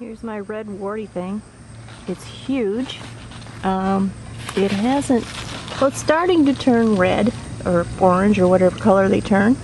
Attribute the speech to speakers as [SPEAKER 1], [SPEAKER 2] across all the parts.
[SPEAKER 1] Here's my red warty thing. It's huge. It hasn't, well, it's starting to turn red or orange or whatever color they turn.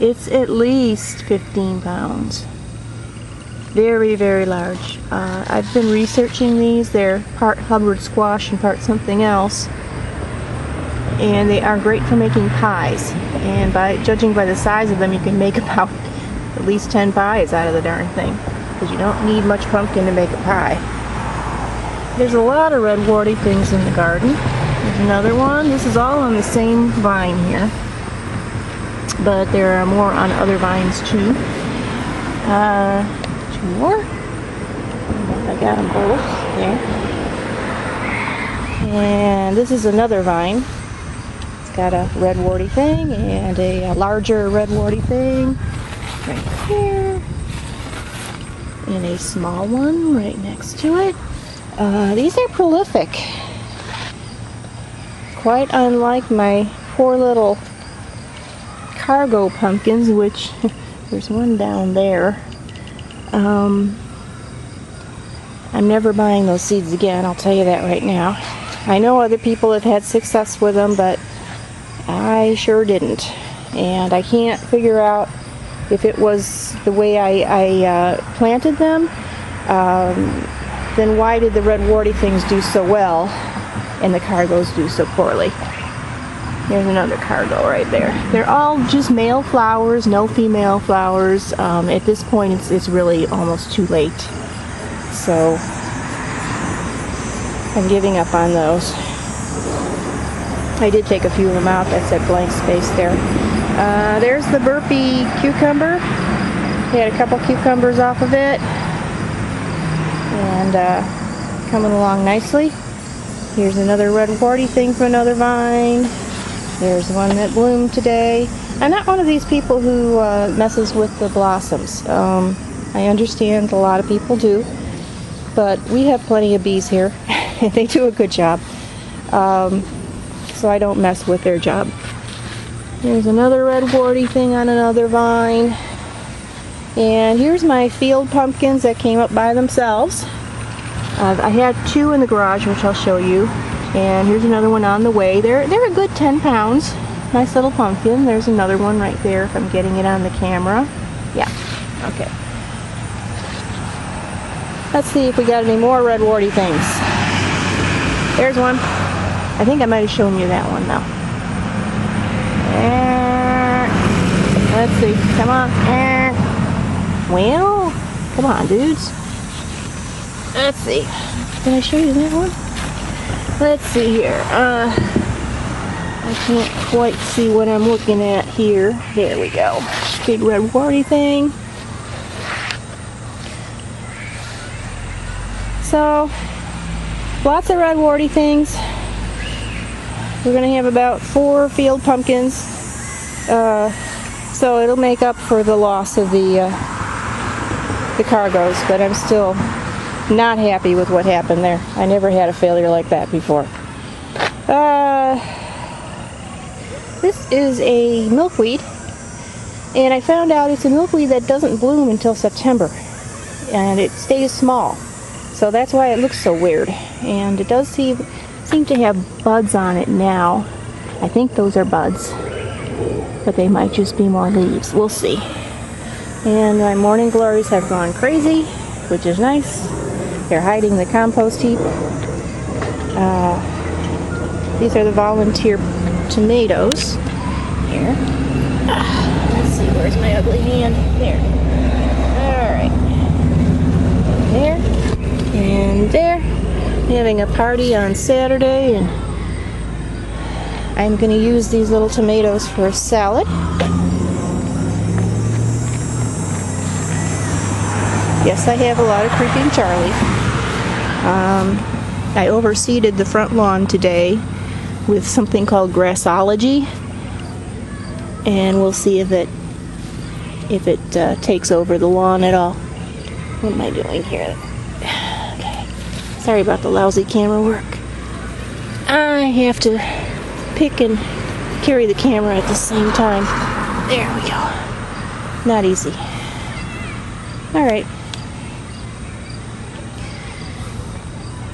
[SPEAKER 1] It's at least 15 pounds. Very, very large. I've been researching these. They're part Hubbard squash and part something else. And they are great for making pies. And judging by the size of them, you can make about at least 10 pies out of the darn thing. Because you don't need much pumpkin to make a pie. There's a lot of red warty things in the garden. There's another one. This is all on the same vine here. But there are more on other vines too. Two more. I got them both there. And this is another vine. It's got a red warty thing and a larger red warty thing right here. And a small one right next to it. These are prolific. Quite unlike my poor little cargo pumpkins, which there's one down there. I'm never buying those seeds again, I'll tell you that right now. I know other people have had success with them, but I sure didn't. And I can't figure out if it was the way I planted them, then why did the red warty things do so well and the cargos do so poorly? Here's another cargo right there. They're all just male flowers, no female flowers. At this point, it's really almost too late. So I'm giving up on those. I did take a few of them out. That's that blank space there. There's the burpee cucumber. We had a couple cucumbers off of it. And coming along nicely. Here's another red warty thing from another vine. There's one that bloomed today. I'm not one of these people who messes with the blossoms. I understand a lot of people do, but we have plenty of bees here. They do a good job. So I don't mess with their job. Here's another red warty thing on another vine. And here's my field pumpkins that came up by themselves. I had two in the garage, which I'll show you. And here's another one on the way. They're a good 10 pounds. Nice little pumpkin. There's another one right there if I'm getting it on the camera. Yeah, okay. Let's see if we got any more red warty things. There's one. I think I might have shown you that one though. Let's see. Come on. Well, come on, dudes. Let's see. Did I show you that one? Let's see here. I can't quite see what I'm looking at here. There we go. Big red warty thing. So, lots of red warty things. We're going to have about 4 field pumpkins. So it'll make up for the loss of the cargos, but I'm still not happy with what happened there. I never had a failure like that before. This is a milkweed, and I found out it's a milkweed that doesn't bloom until September, and it stays small. So that's why it looks so weird. And it does seem to have buds on it now. I think those are buds, but they might just be more leaves. We'll see. And my morning glories have gone crazy, which is nice. They're hiding the compost heap. These are the volunteer tomatoes. Here. Let's see, where's my ugly hand? There. Alright. There. And there. We're having a party on Saturday, and I'm going to use these little tomatoes for a salad. Yes, I have a lot of creeping Charlie. I overseeded the front lawn today with something called grassology, and we'll see if it takes over the lawn at all. What am I doing here? Okay. Sorry about the lousy camera work. I have to pick and carry the camera at the same time. There we go. Not easy. All right.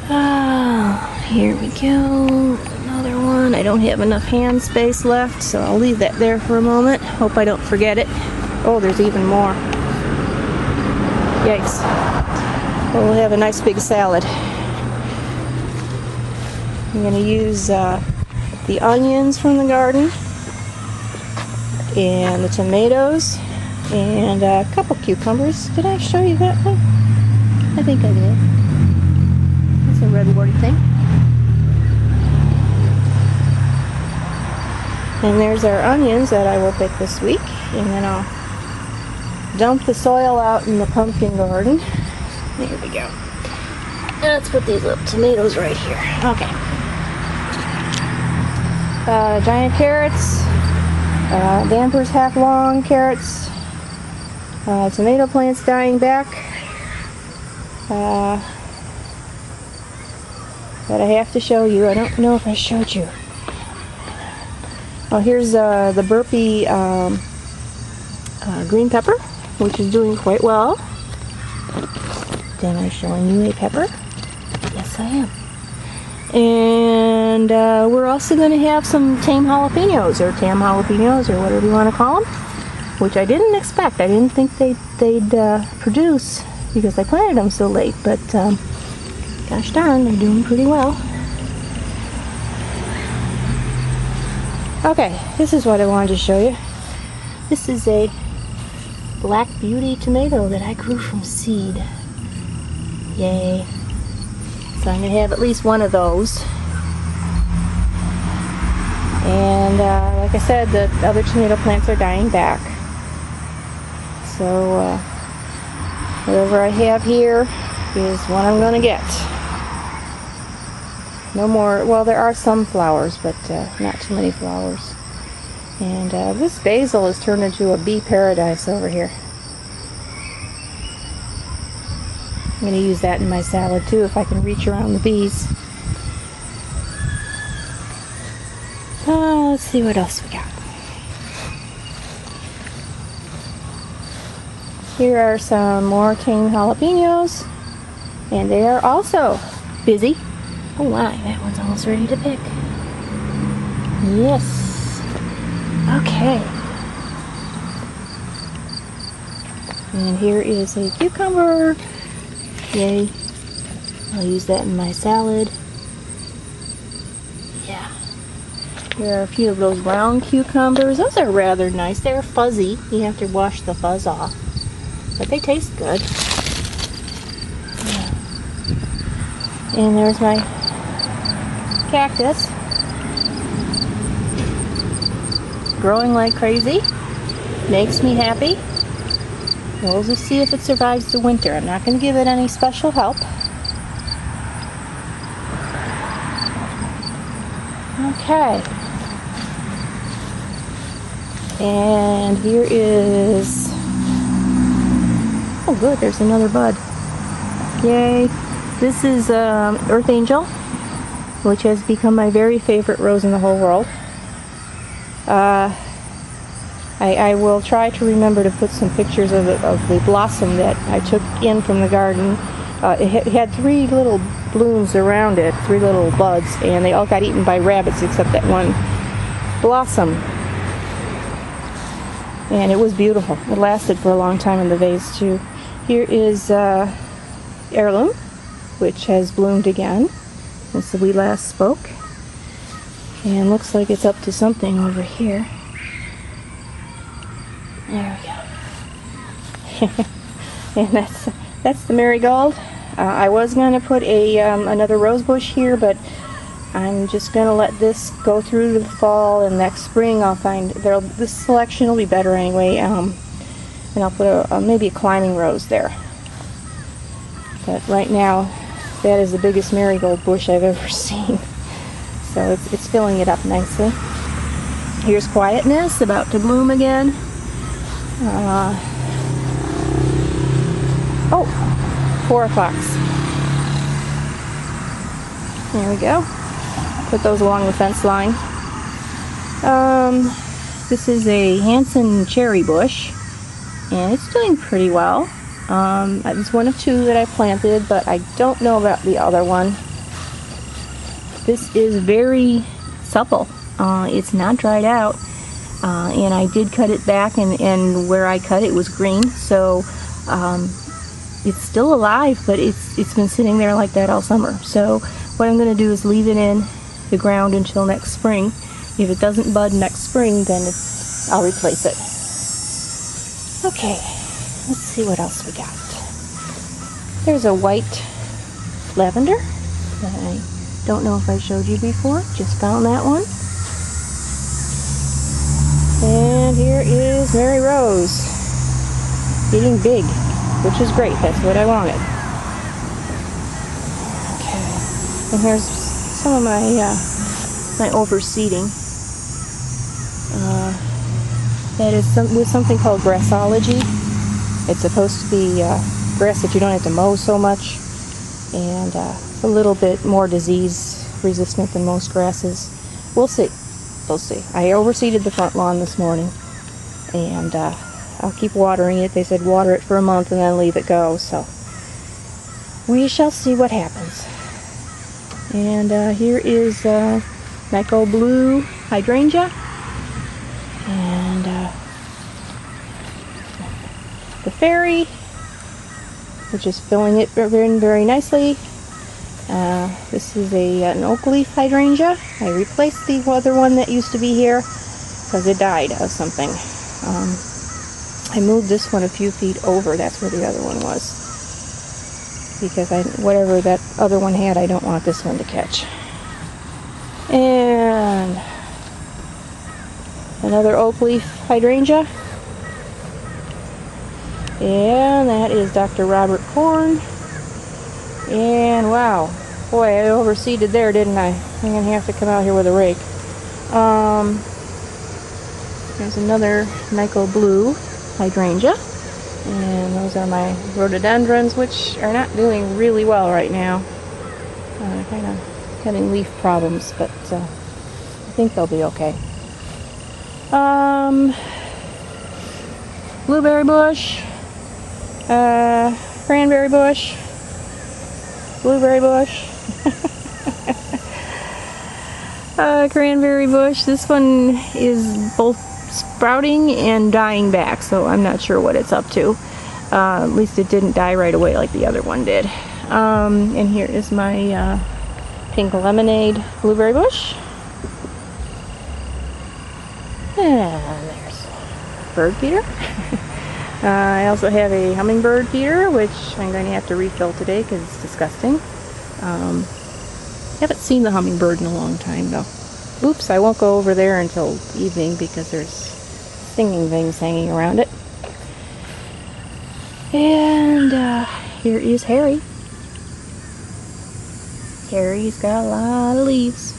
[SPEAKER 1] Oh, here we go. Another one. I don't have enough hand space left, so I'll leave that there for a moment. Hope I don't forget it. Oh, there's even more. Yikes. Well, we'll have a nice big salad. I'm going to use the onions from the garden and the tomatoes and a couple cucumbers. Did I show you that one? I think I did. That's a red warty thing. And there's our onions that I will pick this week, and then I'll dump the soil out in the pumpkin garden. There we go. Let's put these little tomatoes right here. Okay. Giant carrots, Danvers half-long carrots, tomato plants dying back, that I have to show you. I don't know if I showed you. Oh, here's the burpee green pepper, which is doing quite well. Am I showing you a pepper? Yes, I am. And we're also going to have some tame jalapenos, or tam jalapenos, or whatever you want to call them, which I didn't expect. I didn't think they'd produce because I planted them so late, but gosh darn, they're doing pretty well. Okay, this is what I wanted to show you. This is a Black Beauty tomato that I grew from seed. Yay. So I'm going to have at least one of those. And like I said, the other tomato plants are dying back. So whatever I have here is what I'm going to get. No more, well, there are some flowers, but not too many flowers. And this basil has turned into a bee paradise over here. I'm going to use that in my salad too if I can reach around the bees. Let's see what else we got. Here are some more tame jalapenos, and they are also busy. Oh my, that one's almost ready to pick. Yes. Okay. And here is a cucumber. Yay. I'll use that in my salad. Yeah. There are a few of those round cucumbers. Those are rather nice. They're fuzzy. You have to wash the fuzz off. But they taste good. Yeah. And there's my cactus. Growing like crazy. Makes me happy. We'll just see if it survives the winter. I'm not going to give it any special help. Okay. And here is... oh good, there's another bud. Yay. This is Earth Angel, which has become my very favorite rose in the whole world. I will try to remember to put some pictures of the blossom that I took in from the garden. It had three little blooms around it, three little buds, and they all got eaten by rabbits except that one blossom. And it was beautiful. It lasted for a long time in the vase too. Here is Heirloom, which has bloomed again since we last spoke. And looks like it's up to something over here. There we go. And that's the marigold. I was going to put a another rose bush here, but I'm just going to let this go through the fall, and next spring I'll find this selection will be better anyway. And I'll put maybe a climbing rose there. But right now, that is the biggest marigold bush I've ever seen. So it's filling it up nicely. Here's Quietness, about to bloom again. Oh, 4 o'clock. There we go. Put those along the fence line. This is a Hanson cherry bush, and it's doing pretty well. It's one of two that I planted, but I don't know about the other one. This is very supple. It's not dried out, and I did cut it back, and where I cut it was green, so it's still alive, but it's been sitting there like that all summer. So what I'm going to do is leave it in the ground until next spring. If it doesn't bud next spring, then I'll replace it. Okay, let's see what else we got. There's a white lavender that I don't know if I showed you before. Just found that one. And here is Mary Rose, getting big, which is great. That's what I wanted. Okay, and here's some of my my overseeding. That is with something called grassology. It's supposed to be grass that you don't have to mow so much, and a little bit more disease resistant than most grasses. We'll see. We'll see. I overseeded the front lawn this morning, and I'll keep watering it. They said water it for a month and then leave it go, so we shall see what happens. And here is Nico Blue hydrangea, and the fairy, which is filling it very, very nicely. This is an oak leaf hydrangea. I replaced the other one that used to be here because it died of something. I moved this one a few feet over. That's where the other one was, because whatever that other one had, I don't want this one to catch. And another oak leaf hydrangea. And that is Dr. Robert Corn. And wow, boy, I overseeded there, didn't I? I'm gonna have to come out here with a rake. There's another Nico Blue hydrangea, and those are my rhododendrons, which are not doing really well right now. Kind of having leaf problems, but I think they'll be okay. Blueberry bush, cranberry bush, blueberry bush, cranberry bush. This one is both sprouting and dying back, so I'm not sure what it's up to. At least it didn't die right away like the other one did. And here is my pink lemonade blueberry bush. And there's bird feeder. I also have a hummingbird feeder, which I'm going to have to refill today because it's disgusting. Haven't seen the hummingbird in a long time though. Oops, I won't go over there until evening because there's singing things hanging around it. And here is Harry. Harry's got a lot of leaves,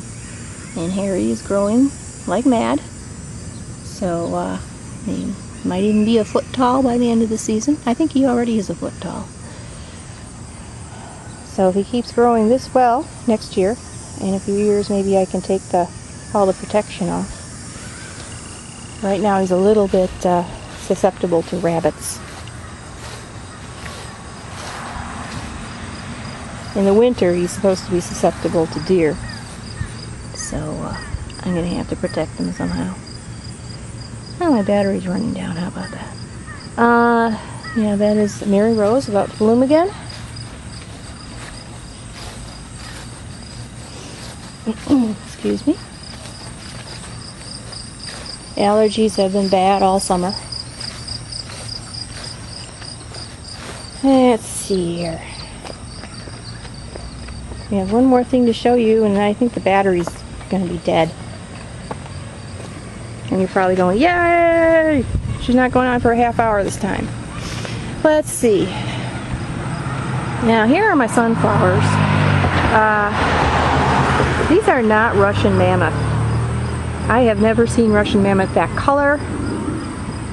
[SPEAKER 1] and Harry is growing like mad. So he might even be a foot tall by the end of the season. I think he already is a foot tall. So if he keeps growing this well next year, in a few years maybe I can take all the protection off. Right now he's a little bit susceptible to rabbits. In the winter he's supposed to be susceptible to deer. So I'm going to have to protect him somehow. Oh, my battery's running down. How about that? Yeah, that is Mary Rose about to bloom again. Excuse me. Allergies have been bad all summer. Let's see here. We have one more thing to show you, and I think the battery's going to be dead. And you're probably going, yay! She's not going on for a half hour this time. Let's see. Now, here are my sunflowers. These are not Russian mammoth. I have never seen Russian mammoth that color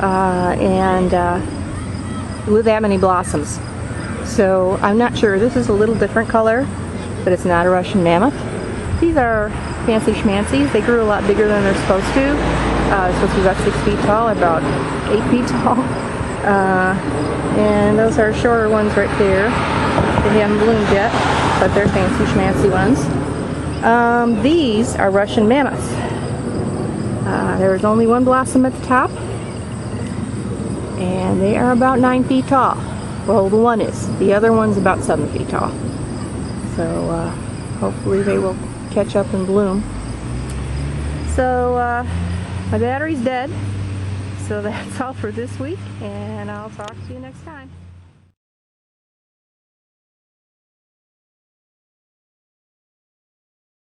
[SPEAKER 1] and with that many blossoms. So I'm not sure. This is a little different color, but it's not a Russian mammoth. These are fancy schmancies. They grew a lot bigger than they're supposed to. It's supposed to be about 6 feet tall, about 8 feet tall. And those are shorter ones right there. They haven't bloomed yet, but they're fancy schmancy ones. These are Russian mammoths. There's only one blossom at the top, and they are about 9 feet tall. Well, the one is. The other one's about 7 feet tall. So hopefully they will catch up and bloom. So my battery's dead. So that's all for this week, and I'll talk to you next time.